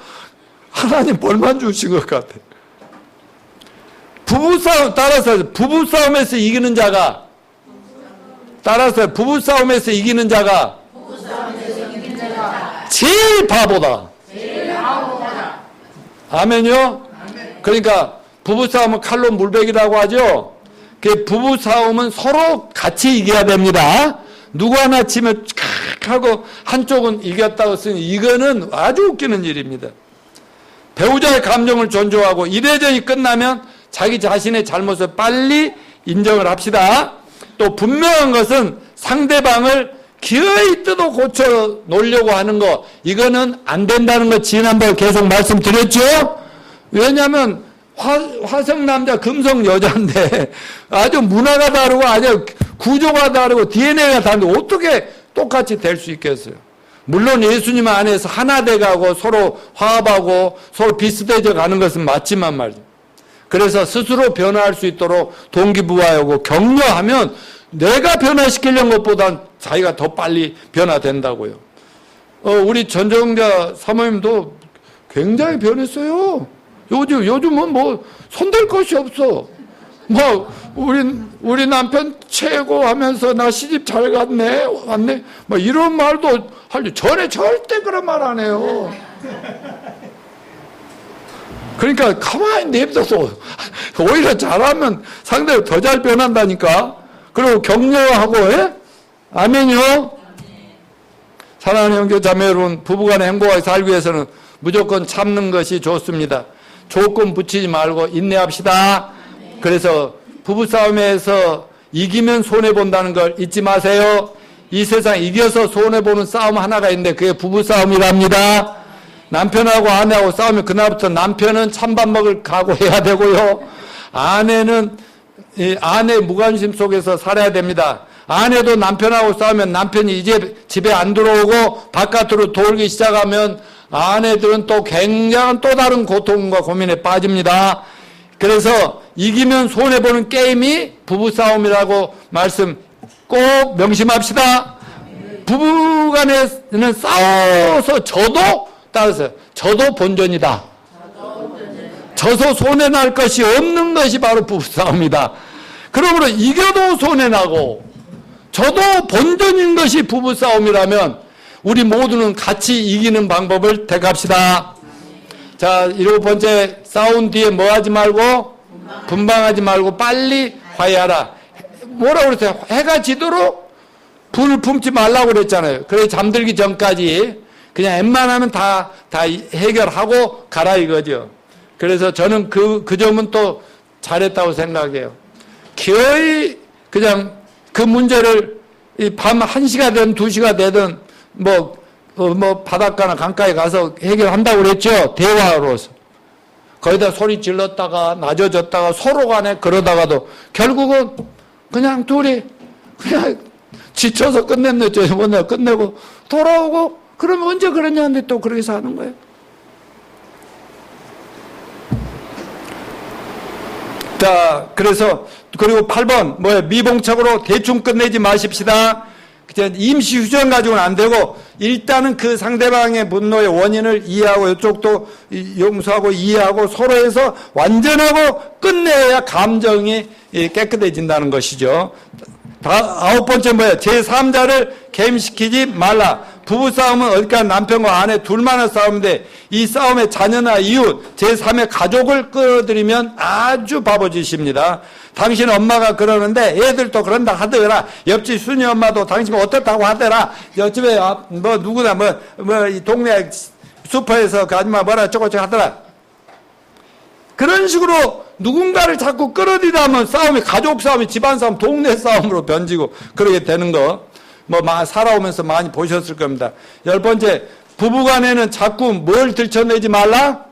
하나님 벌만 주신 것 같아. 부부싸움에서 이기는 자가 제일 바보다. 아멘요? 그러니까 부부싸움은 칼로 물베기라고 하죠. 그 부부싸움은 서로 같이 이겨야 됩니다. 누구 하나 치면 하고 한쪽은 이겼다고 쓰니 이거는 아주 웃기는 일입니다. 배우자의 감정을 존중하고 이래저래 끝나면 자기 자신의 잘못을 빨리 인정을 합시다. 또 분명한 것은 상대방을 기어이 뜯어 고쳐 놓으려고 하는 거, 이거는 안 된다는 거 지난번에 계속 말씀드렸죠? 왜냐하면 화성 남자, 금성 여자인데 아주 문화가 다르고 아주 구조가 다르고 DNA가 다른데 어떻게 똑같이 될 수 있겠어요? 물론 예수님 안에서 하나 돼가고 서로 화합하고 서로 비슷해져 가는 것은 맞지만 말이죠. 그래서 스스로 변화할 수 있도록 동기부여하고 격려하면 내가 변화시키려는 것보단 자기가 더 빨리 변화된다고요. 우리 전정자 사모님도 굉장히 변했어요. 요즘은 뭐 손댈 것이 없어. 뭐 우리 남편 최고 하면서 나 시집 잘 갔네 왔네 뭐 이런 말도 하려. 전에 절대 그런 말 안 해요. 그러니까 가만히 냅둬서 오히려 잘하면 상대가 더 잘 변한다니까. 그리고 격려하고, 예? 아멘이요? 사랑하는 형제 자매 여러분, 부부간에 행복하게 살기 위해서는 무조건 참는 것이 좋습니다. 조건 붙이지 말고 인내합시다. 그래서 부부싸움에서 이기면 손해본다는 걸 잊지 마세요. 이 세상 이겨서 손해보는 싸움 하나가 있는데 그게 부부싸움이랍니다. 남편하고 아내하고 싸우면 그날부터 남편은 찬밥 먹을 각오해야 되고요. 아내는 아내 무관심 속에서 살아야 됩니다. 아내도 남편하고 싸우면 남편이 이제 집에 안 들어오고 바깥으로 돌기 시작하면 아내들은 또 굉장한 또 다른 고통과 고민에 빠집니다. 그래서 이기면 손해보는 게임이 부부싸움이라고 말씀 꼭 명심합시다. 부부간에는 싸워서 저도 본전이다. 져서 손해날 것이 없는 것이 바로 부부싸움이다. 그러므로 이겨도 손해나고 저도 본전인 것이 부부싸움이라면 우리 모두는 같이 이기는 방법을 택합시다. 자, 7번째, 싸운 뒤에 뭐 하지 말고? 분방하지 말고 빨리 화해하라. 뭐라고 그랬어요? 해가 지도록 불을 품지 말라고 그랬잖아요. 그래서 잠들기 전까지 그냥 웬만하면 다 해결하고 가라 이거죠. 그래서 저는 그 점은 또 잘했다고 생각해요. 기어이 그냥 그 문제를 밤 1시가 되든 2시가 되든 뭐 바닷가나 강가에 가서 해결한다고 그랬죠. 대화로서. 거기다 소리 질렀다가 낮아졌다가 서로 간에 그러다가도 결국은 그냥 둘이 그냥 지쳐서 끝냈죠. 끝내고 돌아오고 그러면 언제 그러냐는데 또 그렇게 사는 거예요. 자, 그래서 그리고 8번 뭐예요? 미봉책으로 대충 끝내지 마십시다. 임시 휴전 가지고는 안 되고 일단은 그 상대방의 분노의 원인을 이해하고 이쪽도 용서하고 이해하고 서로 해서 완전하고 끝내야 감정이 깨끗해진다는 것이죠. 9번째 뭐예요? 제3자를 개입시키지 말라. 부부싸움은 어디까지 남편과 아내 둘만의 싸움인데 이 싸움의 자녀나 이웃, 제3의 가족을 끌어들이면 아주 바보짓입니다. 당신 엄마가 그러는데 애들도 그런다 하더라. 옆집 순이 엄마도 당신 어떻다고 하더라. 옆집에 뭐 누구나 이 동네 슈퍼에서 그 아줌마 뭐라 저거저거 하더라. 그런 식으로 누군가를 자꾸 끌어들이다 하면 싸움이 가족 싸움이 집안 싸움, 동네 싸움으로 변지고 그러게 되는 거 살아오면서 많이 보셨을 겁니다. 10번째, 부부간에는 자꾸 뭘 들춰내지 말라?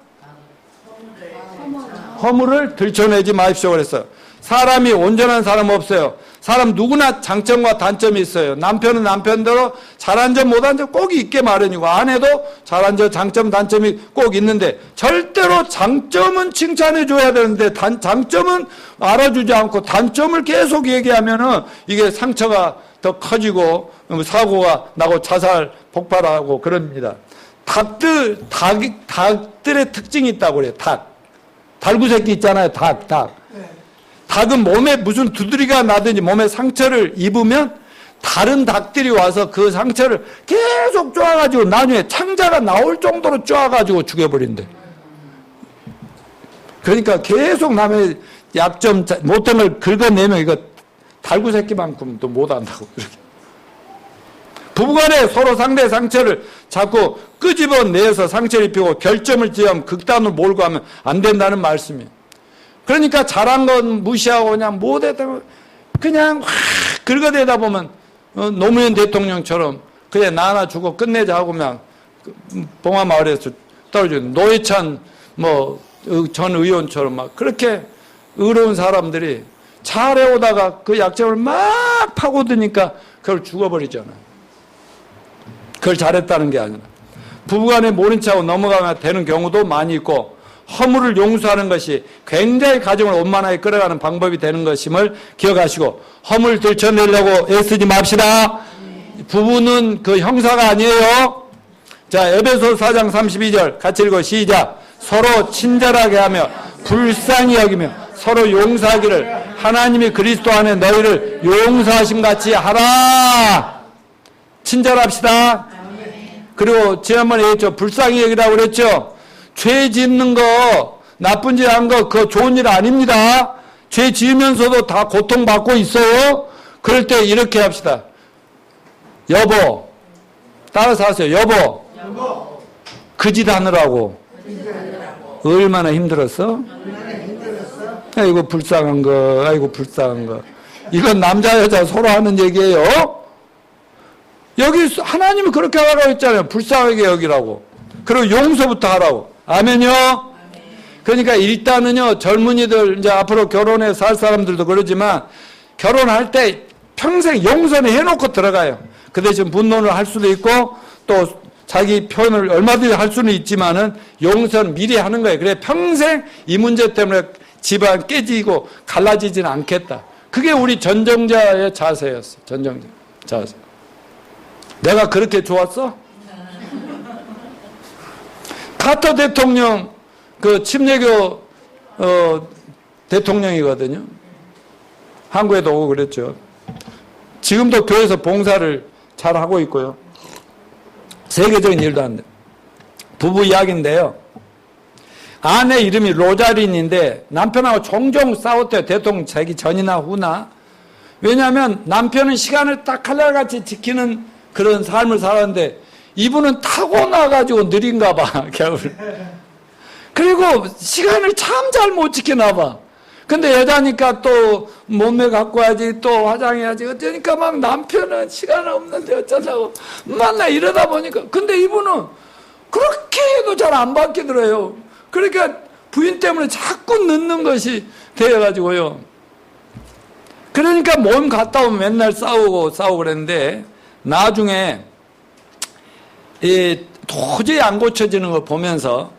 허물을 들춰내지 마십시오 그랬어요. 사람이 온전한 사람 없어요. 사람 누구나 장점과 단점이 있어요. 남편은 남편대로 잘한 점 못한 점 꼭 있게 마련이고 아내도 잘한 점 장점 단점이 꼭 있는데 절대로 장점은 칭찬해 줘야 되는데 장점은 알아주지 않고 단점을 계속 얘기하면은 이게 상처가 더 커지고 사고가 나고 자살 폭발하고 그럽니다. 닭들의 특징이 있다고 그래요. 달구새끼 있잖아요. 닭. 닭은 몸에 무슨 두드리가 나든지 몸에 상처를 입으면 다른 닭들이 와서 그 상처를 계속 쪼아가지고 나중에 창자가 나올 정도로 쪼아가지고 죽여버린대. 그러니까 계속 남의 약점, 못된 걸 긁어내면 이거 달구새끼만큼 또 못한다고. 부부간에 서로 상대의 상처를 자꾸 끄집어내서 상처를 입히고 결점을 지으면 극단으로 몰고 하면 안 된다는 말씀이에요. 그러니까 잘한 건 무시하고 그냥 못했다고 그냥 확 긁어대다 보면 노무현 대통령처럼 그래 나 하나 주고 끝내자 하고 그냥 봉화마을에서 떨어지고 노회찬 전 의원처럼 막 그렇게 의로운 사람들이 잘해오다가 그 약점을 막 파고드니까 그걸 죽어버리잖아요. 그걸 잘했다는 게 아니라 부부간에 모른 척하고 넘어가면 되는 경우도 많이 있고 허물을 용서하는 것이 굉장히 가정을 원만하게 끌어가는 방법이 되는 것임을 기억하시고 허물 들춰내려고 애쓰지 맙시다. 부부는 그 형사가 아니에요. 자, 에베소 4장 32절 같이 읽어 시작. 서로 친절하게 하며 불쌍히 여기며 서로 용서하기를 하나님이 그리스도 안에 너희를 용서하심 같이 하라. 친절합시다. 그리고 지난번에 얘기했죠. 불쌍히 여기라고 그랬죠. 죄 짓는 거, 나쁜 짓 한 거, 그거 좋은 일 아닙니다. 죄 지으면서도 다 고통받고 있어요. 그럴 때 이렇게 합시다. 여보, 따라서 하세요. 여보, 그 짓 하느라고 얼마나 힘들었어? 아이고 불쌍한 거, 아이고 불쌍한 거. 이건 남자 여자 서로 하는 얘기예요. 여기 하나님이 그렇게 하라고 했잖아요. 불쌍하게 여기라고. 그리고 용서부터 하라고. 아멘요. 그러니까 일단은요, 젊은이들 이제 앞으로 결혼해 살 사람들도 그러지만 결혼할 때 평생 용서는 해놓고 들어가요. 그 대신 분노를 할 수도 있고 또 자기 표현을 얼마든지 할 수는 있지만은 용서는 미리 하는 거예요. 그래 평생 이 문제 때문에 집안 깨지고 갈라지지는 않겠다. 그게 우리 전정자의 자세였어. 전정자 자세. 내가 그렇게 좋았어? 카터 대통령 그 침례교 대통령이거든요. 한국에도 오고 그랬죠. 지금도 교회에서 봉사를 잘 하고 있고요. 세계적인 일도 한데 부부 이야기인데요. 아내 이름이 로자린인데 남편하고 종종 싸웠대요. 대통령 되기 전이나 후나. 왜냐하면 남편은 시간을 딱 칼날같이 지키는 그런 삶을 살았는데 이분은 타고나가지고 느린가 봐. 그리고 시간을 참 잘 못 지키나 봐. 근데 여자니까 또 몸매 갖고 와야지, 또 화장해야지. 어쩌니까 막 남편은 시간 없는데 어쩌자고 만나 이러다 보니까. 근데 이분은 그렇게 해도 잘 안 바뀌더래요. 그러니까 부인 때문에 자꾸 늦는 것이 되어가지고요. 그러니까 몸 갔다 오면 맨날 싸우고 그랬는데 나중에 도저히 안 고쳐지는 걸 보면서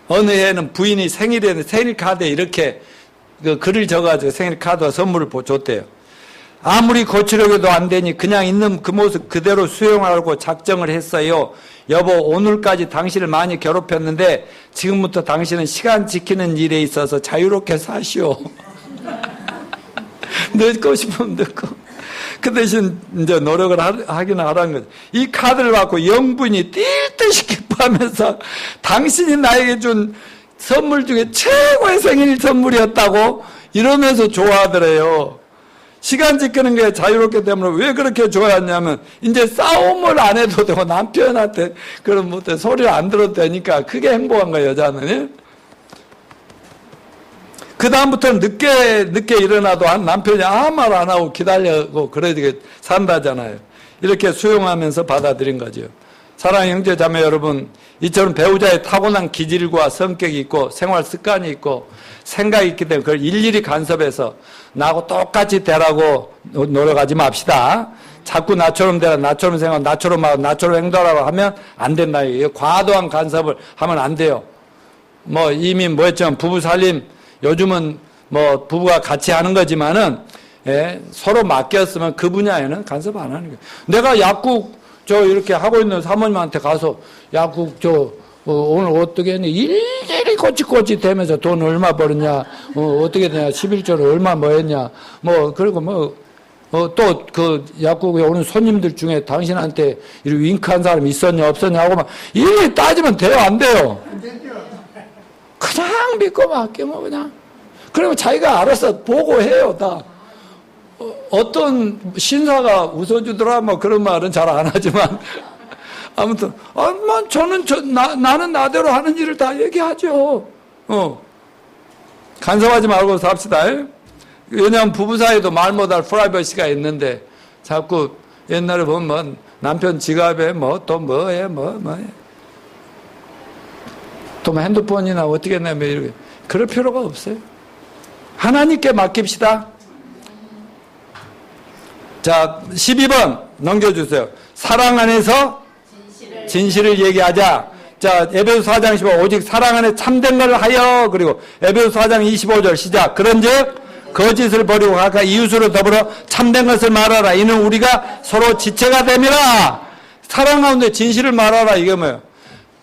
어느 해는 부인이 생일에 생일 카드에 이렇게 그 글을 적어가지고 생일 카드와 선물을 줬대요. 아무리 고치려고 해도 안 되니 그냥 있는 그 모습 그대로 수용하려고 작정을 했어요. 여보, 오늘까지 당신을 많이 괴롭혔는데 지금부터 당신은 시간 지키는 일에 있어서 자유롭게 사시오. 늦고 싶으면 늦고. 그 대신 이제 노력을 하긴 하라는 거죠. 이 카드를 받고 영분이 뛸 듯이 기뻐하면서 당신이 나에게 준 선물 중에 최고의 생일 선물이었다고 이러면서 좋아하더래요. 시간 지키는 게 자유롭기 때문에 왜 그렇게 좋아했냐면 이제 싸움을 안 해도 되고 남편한테 그런 못해 소리를 안 들어도 되니까 그게 행복한 거예요, 여자는. 그 다음부터는 늦게 일어나도 남편이 아무 말 안 하고 기다리고 그래야 산다잖아요. 이렇게 수용하면서 받아들인 거죠. 사랑하는 형제 자매 여러분, 이처럼 배우자의 타고난 기질과 성격이 있고 생활 습관이 있고 생각이 있기 때문에 그걸 일일이 간섭해서 나하고 똑같이 되라고 노력하지 맙시다. 자꾸 나처럼 되라, 나처럼 생각하고 나처럼 하고 나처럼 행동하라고 하면 안 된다. 과도한 간섭을 하면 안 돼요. 이미 했지만 부부 살림 요즘은 부부가 같이 하는 거지만은 서로 맡겼으면 그 분야에는 간섭 안 하는 거예요. 내가 약국 이렇게 하고 있는 사모님한테 가서 약국 오늘 어떻게 했니? 일일이 꼬치꼬치 대면서 돈 얼마 벌었냐? 어떻게 되냐? 11조를 얼마 했냐? 그리고 또 그 약국에 오는 손님들 중에 당신한테 이렇게 윙크한 사람 있었냐 없었냐 하고 막 일일이 따지면 돼요 안 돼요? 그냥 믿고 맡기면 그냥. 그러면 자기가 알아서 보고 해요 다. 어떤 신사가 웃어주더라 그런 말은 잘 안 하지만 아무튼 나는 나대로 하는 일을 다 얘기하죠. 간섭하지 말고 삽시다. 왜냐하면 부부 사이에도 말 못할 프라이버시가 있는데 자꾸 옛날에 보면 뭐 남편 지갑에 뭐 또 뭐해 또 뭐 핸드폰이나 어떻게 내면 이렇게 그럴 필요가 없어요. 하나님께 맡깁시다. 자, 12번 넘겨주세요. 사랑 안에서 진실을 얘기하자. 자, 에베소서 4장 15 오직 사랑 안에 참된 걸 하여. 그리고 에베소서 4장 25절 시작. 그런즉 거짓을 버리고 각각 이웃으로 더불어 참된 것을 말하라. 이는 우리가 서로 지체가 됨이라. 사랑 가운데 진실을 말하라. 이게 뭐예요?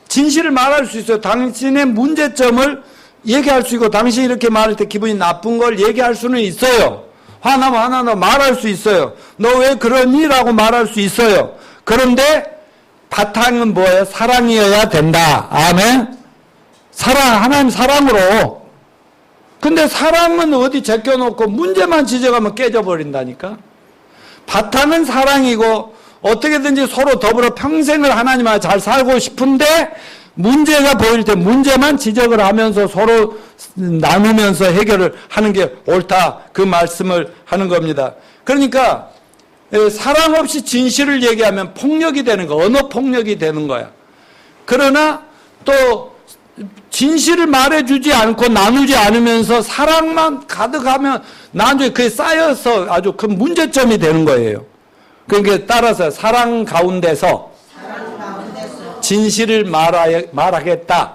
진실을 말할 수 있어요. 당신의 문제점을 얘기할 수 있고, 당신이 이렇게 말할 때 기분이 나쁜 걸 얘기할 수는 있어요. 화나면 말할 수 있어요. 너 왜 그러니? 라고 말할 수 있어요. 그런데 바탕은 뭐예요? 사랑이어야 된다. 아멘? 하나님 사랑으로. 근데 사랑은 어디 제껴놓고 문제만 지적하면 깨져버린다니까? 바탕은 사랑이고, 어떻게든지 서로 더불어 평생을 하나님과 잘 살고 싶은데, 문제가 보일 때 문제만 지적을 하면서 서로 나누면서 해결을 하는 게 옳다. 그 말씀을 하는 겁니다. 그러니까 사랑 없이 진실을 얘기하면 폭력이 되는 거야. 언어 폭력이 되는 거야. 그러나 또 진실을 말해주지 않고 나누지 않으면서 사랑만 가득하면 나중에 그게 쌓여서 아주 큰 문제점이 되는 거예요. 그러니까 따라서 사랑 가운데서 진실을 말하겠다.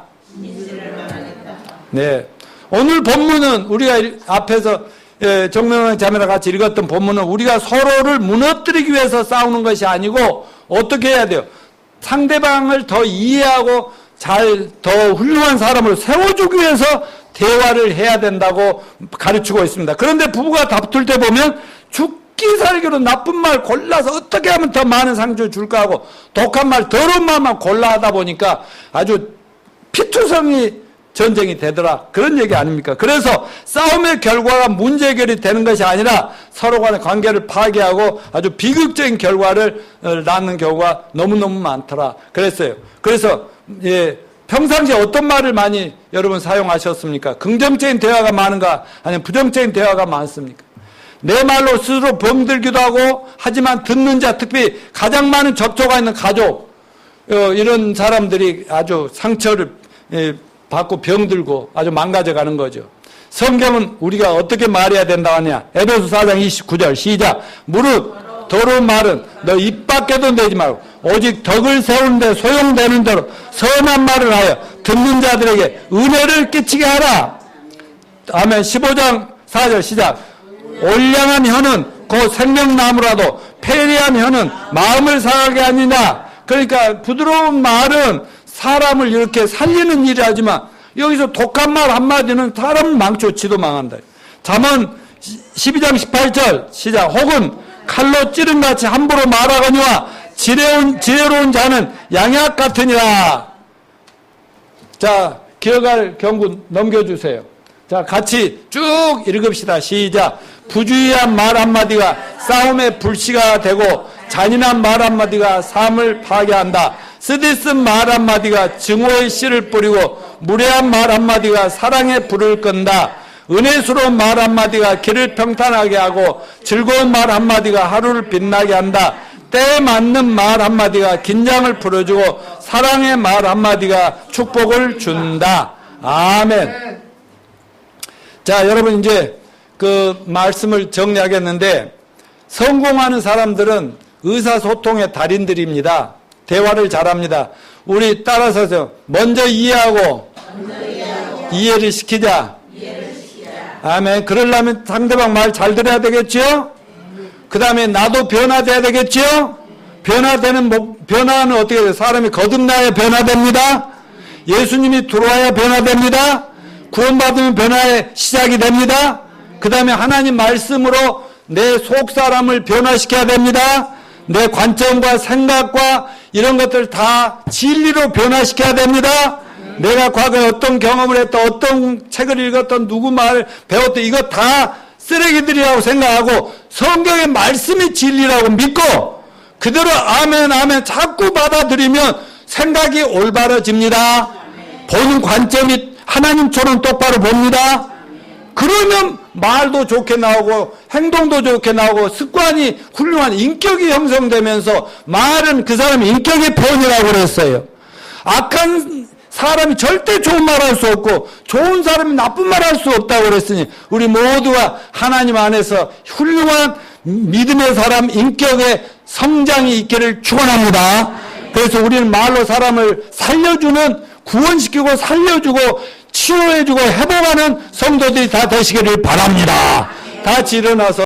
네. 오늘 본문은 우리가 앞에서 정명환 자매랑 같이 읽었던 본문은 우리가 서로를 무너뜨리기 위해서 싸우는 것이 아니고 어떻게 해야 돼요? 상대방을 더 이해하고 더 훌륭한 사람으로 세워주기 위해서 대화를 해야 된다고 가르치고 있습니다. 그런데 부부가 다툴 때 보면 죽기 살기로 나쁜 말 골라서 어떻게 하면 더 많은 상처를 줄까 하고 독한 말, 더러운 말만 골라 하다 보니까 아주 피투성이 전쟁이 되더라. 그런 얘기 아닙니까? 그래서 싸움의 결과가 문제 해결이 되는 것이 아니라 서로 간의 관계를 파괴하고 아주 비극적인 결과를 낳는 경우가 너무너무 많더라. 그랬어요. 그래서 평상시에 어떤 말을 많이 여러분 사용하셨습니까? 긍정적인 대화가 많은가? 아니면 부정적인 대화가 많습니까? 내 말로 스스로 병들기도 하고 하지만 듣는 자, 특히 가장 많은 접촉가 있는 가족, 이런 사람들이 아주 상처를 받고 병들고 아주 망가져가는 거죠. 성경은 우리가 어떻게 말해야 된다고 하냐? 에베소서 4장 29절 시작. 무릇 더러운 말은 너 입 밖에도 내지 말고 오직 덕을 세우는데 소용되는 대로 선한 말을 하여 듣는 자들에게 은혜를 끼치게 하라. 아멘. 15장 4절 시작. 올량한 혀는 곧 생명나무라도 패리한 혀는 마음을 상하게 하니라. 그러니까 부드러운 말은 사람을 이렇게 살리는 일이 하지만 여기서 독한 말 한마디는 사람을 망쳐치도 망한다. 잠언 12장 18절 시작. 혹은 칼로 찌른같이 함부로 말하거니와 지혜로운 자는 양약 같으니라. 자, 기억할 경고 넘겨주세요. 자, 같이 쭉 읽읍시다. 시작. 부주의한 말 한마디가 싸움의 불씨가 되고 잔인한 말 한마디가 삶을 파괴한다. 쓰디쓴 말 한마디가 증오의 씨를 뿌리고 무례한 말 한마디가 사랑의 불을 끈다. 은혜스러운 말 한마디가 길을 평탄하게 하고 즐거운 말 한마디가 하루를 빛나게 한다. 때에 맞는 말 한마디가 긴장을 풀어주고 사랑의 말 한마디가 축복을 준다. 아멘. 자, 여러분 이제 그 말씀을 정리하겠는데 성공하는 사람들은 의사소통의 달인들입니다. 대화를 잘합니다. 우리 따라서 먼저 이해하고 이해를 시키자. 아멘. 그러려면 상대방 말 잘 들어야 되겠죠? 그 다음에 나도 변화돼야 되겠죠? 변화는 어떻게 돼요? 사람이 거듭나야 변화됩니다. 예수님이 들어와야 변화됩니다. 구원받으면 변화의 시작이 됩니다. 그 다음에 하나님 말씀으로 내 속사람을 변화시켜야 됩니다. 내 관점과 생각과 이런 것들 다 진리로 변화시켜야 됩니다. 내가 과거에 어떤 경험을 했던, 어떤 책을 읽었던, 누구 말을 배웠던, 이거 다 쓰레기들이라고 생각하고 성경의 말씀이 진리라고 믿고 그대로 아멘 아멘 자꾸 받아들이면 생각이 올바라집니다. 보는 관점이 하나님처럼 똑바로 봅니다. 그러면 말도 좋게 나오고 행동도 좋게 나오고 습관이 훌륭한 인격이 형성되면서 말은 그 사람의 인격의 본이라고 그랬어요. 악한 사람이 절대 좋은 말 할 수 없고 좋은 사람이 나쁜 말 할 수 없다고 그랬으니 우리 모두가 하나님 안에서 훌륭한 믿음의 사람 인격의 성장이 있기를 축원합니다. 그래서 우리는 말로 사람을 살려주는 구원시키고 살려주고 치유해주고 회복하는 성도들이 다 되시기를 바랍니다. 다 같이 일어나서